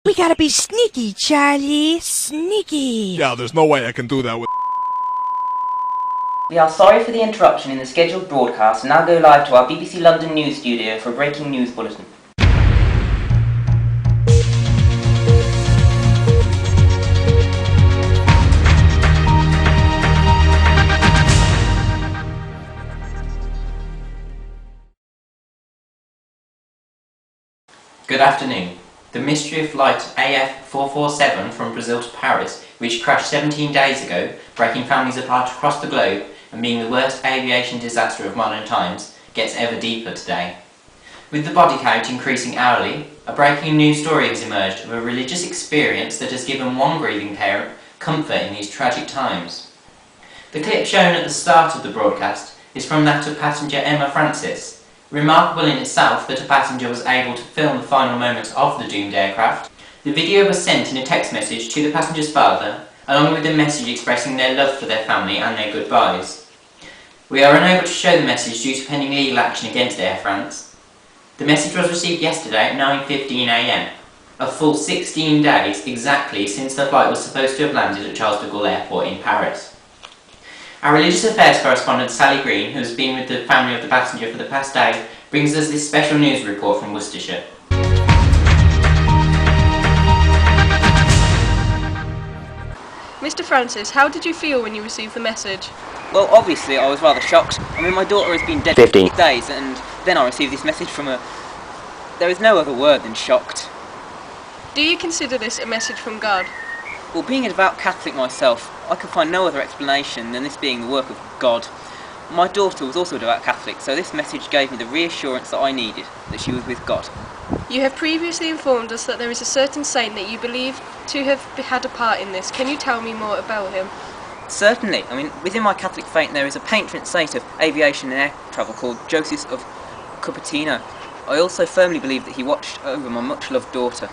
We gotta be sneaky, Charlie. Sneaky. Yeah, there's no way I can do that with... We are sorry for the interruption in the scheduled broadcast and now go live to our BBC London news studio for a breaking news bulletin. Good afternoon. The mystery of flight AF447 from Brazil to Paris, which crashed 17 days ago, breaking families apart across the globe and being the worst aviation disaster of modern times, gets ever deeper today. With the body count increasing hourly, a breaking news story has emerged of a religious experience that has given one grieving parent comfort in these tragic times. The clip shown at the start of the broadcast is from that of passenger Emma Francis. Remarkable in itself that a passenger was able to film the final moments of the doomed aircraft. The video was sent in a text message to the passenger's father, along with a message expressing their love for their family and their goodbyes. We are unable to show the message due to pending legal action against Air France. The message was received yesterday at 9:15 AM, a full 16 days exactly since the flight was supposed to have landed at Charles de Gaulle Airport in Paris. Our religious affairs correspondent Sally Green, who has been with the family of the passenger for the past day, brings us this special news report from Worcestershire. Mr. Francis, how did you feel when you received the message? Well, obviously I was rather shocked. I mean, my daughter has been dead for 15 days and then I received this message from her. There is no other word than shocked. Do you consider this a message from God? Well, being a devout Catholic myself, I can find no other explanation than this being the work of God. My daughter was also a devout Catholic, so this message gave me the reassurance that I needed, that she was with God. You have previously informed us that there is a certain saint that you believe to have had a part in this. Can you tell me more about him? Certainly. I mean, within my Catholic faith there is a patron saint of aviation and air travel called Joseph of Cupertino. I also firmly believe that he watched over my much-loved daughter.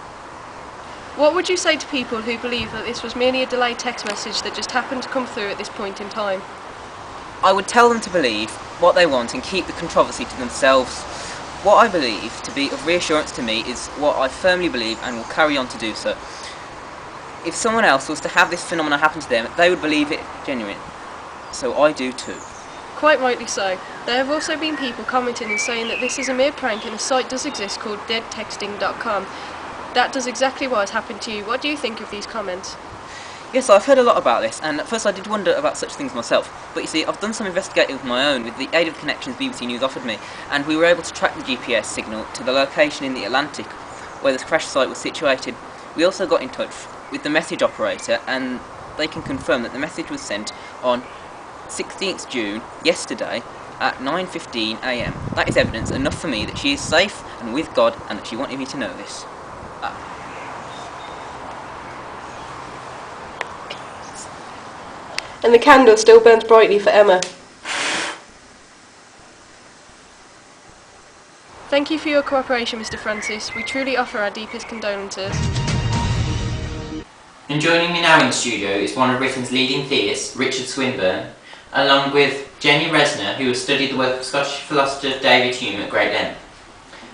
What would you say to people who believe that this was merely a delayed text message that just happened to come through at this point in time? I would tell them to believe what they want and keep the controversy to themselves. What I believe to be of reassurance to me is what I firmly believe and will carry on to do so. If someone else was to have this phenomenon happen to them, they would believe it genuine. So I do too. Quite rightly so. There have also been people commenting and saying that this is a mere prank and a site does exist called deadtexting.com. That does exactly what has happened to you. What do you think of these comments? Yes, I've heard a lot about this, and at first I did wonder about such things myself. But you see, I've done some investigating of my own with the aid of the connections BBC News offered me, and we were able to track the GPS signal to the location in the Atlantic where this crash site was situated. We also got in touch with the message operator, and they can confirm that the message was sent on 16th June, yesterday, at 9:15 AM. That is evidence enough for me that she is safe and with God, and that she wanted me to know this. And the candle still burns brightly for Emma. Thank you for your cooperation, Mr. Francis. We truly offer our deepest condolences. And joining me now in the studio is one of Britain's leading theists, Richard Swinburne, along with Jenny Resner, who has studied the work of Scottish philosopher David Hume at great length.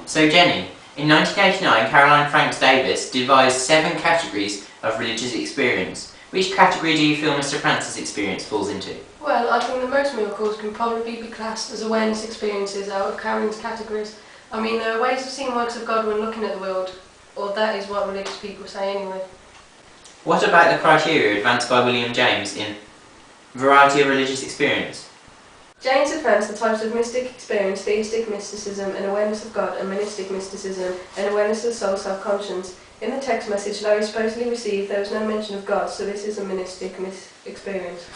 So Jenny, in 1989 Caroline Franks Davis devised 7 categories of religious experience. Which category do you feel Mr. Francis' experience falls into? Well, I think that most miracles can probably be classed as awareness experiences out of Karen's categories. I mean, there are ways of seeing works of God when looking at the world, or that is what religious people say anyway. What about the criteria advanced by William James in Variety of Religious Experience? James advanced the types of mystic experience, theistic mysticism, and awareness of God, and monistic mysticism, and awareness of the soul self-conscience. In the text message Larry supposedly received, there was no mention of God, so this is a monistic experience.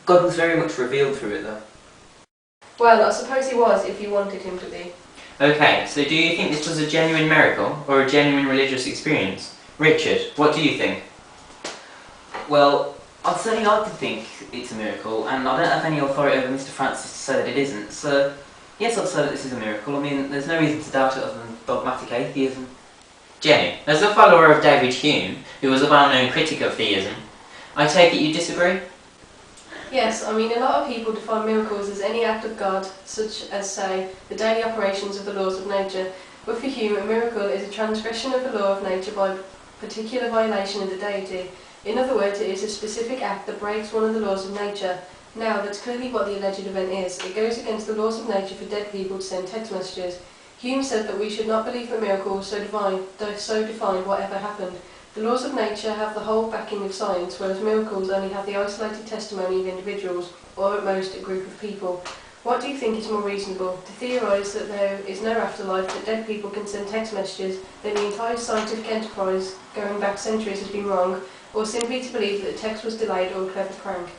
God was very much revealed through it though. Well, I suppose he was, if you wanted him to be. Okay, so do you think this was a genuine miracle, or a genuine religious experience? Richard, what do you think? Well, I'd certainly like to think it's a miracle, and I don't have any authority over Mr. Francis to say that it isn't, so yes, I'd say that this is a miracle. I mean, there's no reason to doubt it other than dogmatic atheism. Jenny, as a follower of David Hume, who was a well-known critic of theism, I take it you disagree? Yes, I mean, a lot of people define miracles as any act of God, such as, say, the daily operations of the laws of nature, but for Hume, a miracle is a transgression of the law of nature by particular violation of the deity. In other words, it is a specific act that breaks one of the laws of nature. Now, that's clearly what the alleged event is. It goes against the laws of nature for dead people to send text messages. Hume said that we should not believe that miracles so define whatever happened. The laws of nature have the whole backing of science, whereas miracles only have the isolated testimony of individuals, or at most a group of people. What do you think is more reasonable? To theorise that there is no afterlife, that dead people can send text messages, that the entire scientific enterprise going back centuries has been wrong, or simply to believe that the text was delayed or a clever prank?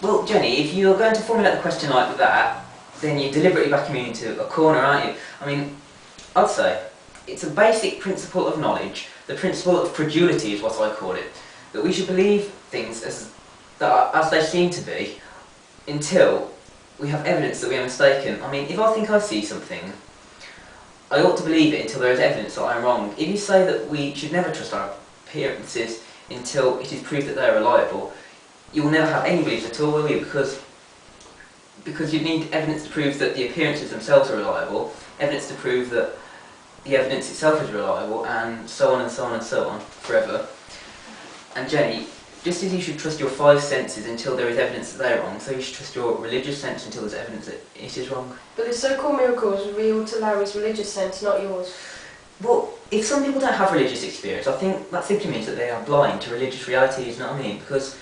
Well, Jenny, if you're going to formulate the question like that, then you're deliberately backing me into a corner, aren't you? I mean, I'd say it's a basic principle of knowledge. The principle of credulity is what I call it. That we should believe things as they seem to be until we have evidence that we are mistaken. I mean, if I think I see something, I ought to believe it until there is evidence that I am wrong. If you say that we should never trust our appearances until it is proved that they are reliable, you will never have any belief at all, will you? Because you need evidence to prove that the appearances themselves are reliable, evidence to prove that the evidence itself is reliable, and so on and so on and so on, forever. And Jenny, just as you should trust your five senses until there is evidence that they are wrong, so you should trust your religious sense until there's evidence that it is wrong. But the so-called miracles revealed to Larry's religious sense, not yours. Well, if some people don't have religious experience, I think that simply means that they are blind to religious realities, you know what I mean? Because,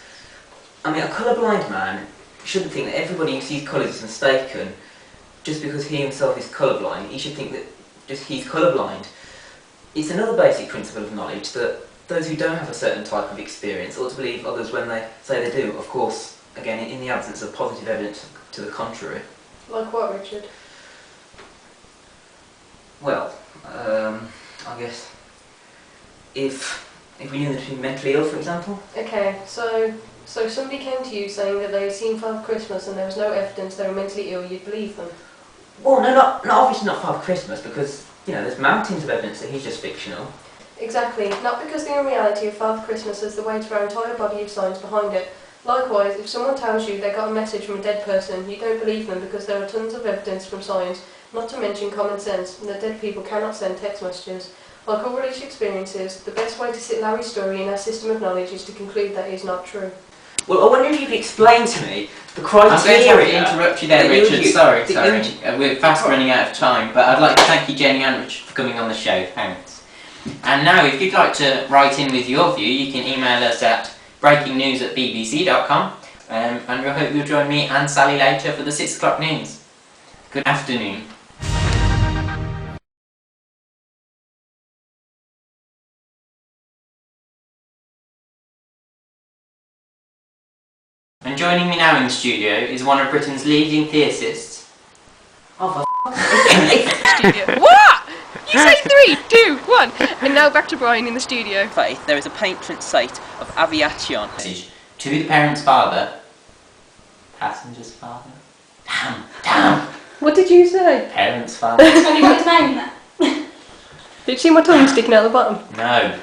I mean, a colourblind man shouldn't think that everybody who sees colours is mistaken just because he himself is colourblind. He should think that just he's colourblind. It's another basic principle of knowledge that those who don't have a certain type of experience ought to believe others when they say they do, of course, again, in the absence of positive evidence to the contrary. Like what, Richard? Well, I guess if we knew them to be mentally ill, for example. Okay, so somebody came to you saying that they had seen Father Christmas and there was no evidence they were mentally ill, you'd believe them? Well, no, not obviously not Father Christmas, because, you know, there's mountains of evidence that he's just fictional. Exactly, not because the unreality of Father Christmas has the weight of our entire body of science behind it. Likewise, if someone tells you they got a message from a dead person, you don't believe them because there are tons of evidence from science, not to mention common sense, that dead people cannot send text messages. Like all religious experiences, the best way to sit Larry's story in our system of knowledge is to conclude that it is not true. Well, I wonder if you could explain to me the criteria... I'm going to have to interrupt you there, Richard. Sorry. We're fast running out of time, but I'd like to thank you, Jenny and Richard, for coming on the show. Thanks. And now, if you'd like to write in with your view, you can email us at breakingnews@bbc.com, and we hope you'll join me and Sally later for the 6 o'clock news. Good afternoon. And joining me now in the studio is one of Britain's leading theorists. Oh, What? You say 3, 2, 1. And now back to Brian in the studio. faith, there is a patron saint of aviation. Message to the parent's father. Passenger's father? Damn! What did you say? Parent's father? Have you got his name there? Did you see my tongue sticking out the bottom? No.